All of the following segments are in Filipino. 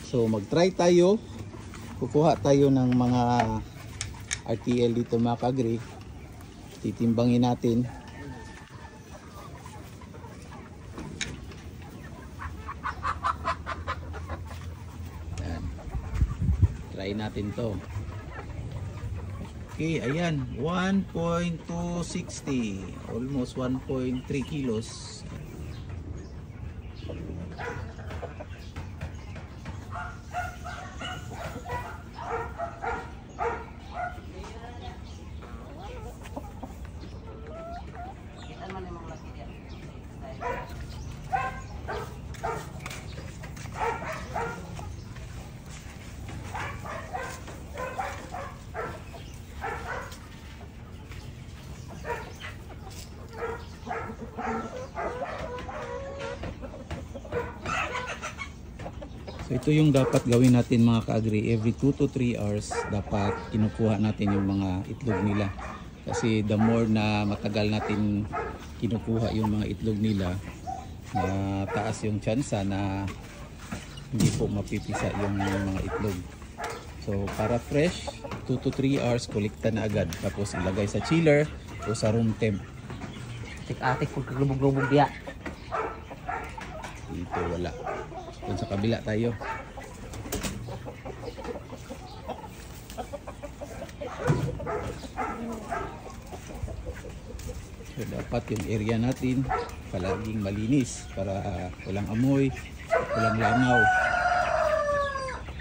So mag-try tayo. Kukuha tayo ng mga RTL dito mga ka-agri. Titimbangin natin. Ayan. Try natin to. Okay, ayan. 1.260. Almost 1.3 kilos. So ito yung dapat gawin natin mga ka-agri. Every 2 to 3 hours dapat kinukuha natin yung mga itlog nila. Kasi the more na matagal natin kinukuha yung mga itlog nila, taas yung tsansa na hindi po mapipisa yung mga itlog. So para fresh, 2 to 3 hours kolekta na agad. Tapos ilagay sa chiller o sa room temp. Atik-atik pag kaglubog-lubog diya. Dito wala. Doon sa kabila tayo. So dapat yung area natin palaging malinis para walang amoy, walang langaw.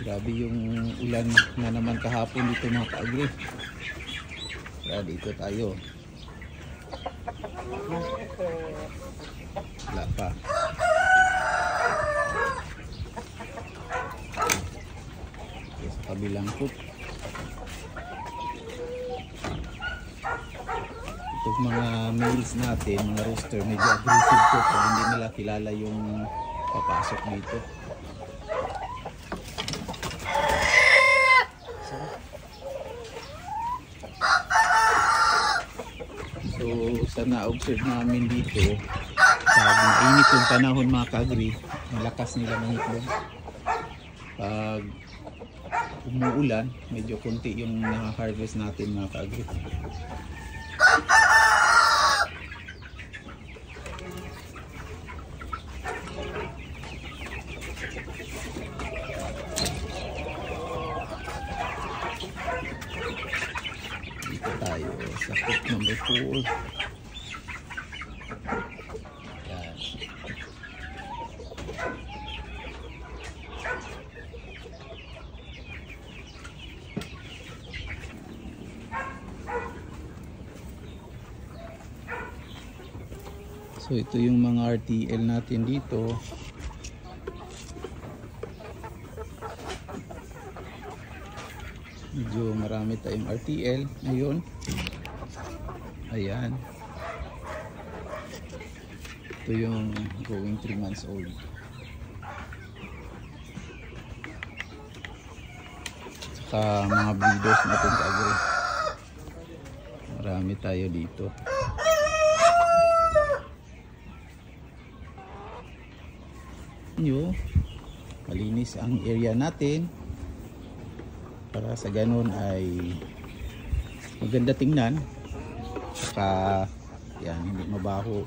Grabe yung ulan na naman kahapon dito mga ka-agri. Kaya dito tayo. Wala pa. Kabilang coop. Itong mga males natin, mga rooster, medyo aggressive po pag hindi nila kilala yung papasok dito. So sa na-observe namin dito, pag mainit yung panahon mga ka-agri, malakas nila mangitlog. Pag umuulan, medyo konti yung na-harvest natin mga ka-agri. Dito tayo sa coop number 4. So ito yung mga RTL natin dito. Medyo marami tayong RTL ngayon. Ayan. Ito yung going 3 months old. Saka mga breeders natin ka-agri. Marami tayo dito. Nyo, malinis ang area natin para sa ganun ay maganda tingnan, saka yan, hindi mabaho.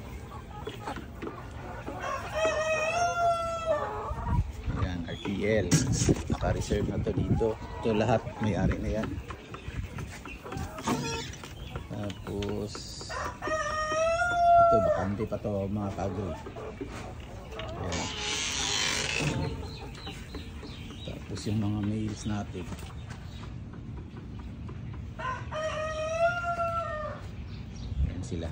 Yan, RTL naka-reserve na to dito. Ito lahat may-ari na yan. Tapos ito bakante pa to mga ka-agri. Yan. Tapos yung mga males natin, yan sila.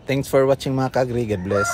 Thanks for watching mga ka-agri. God bless.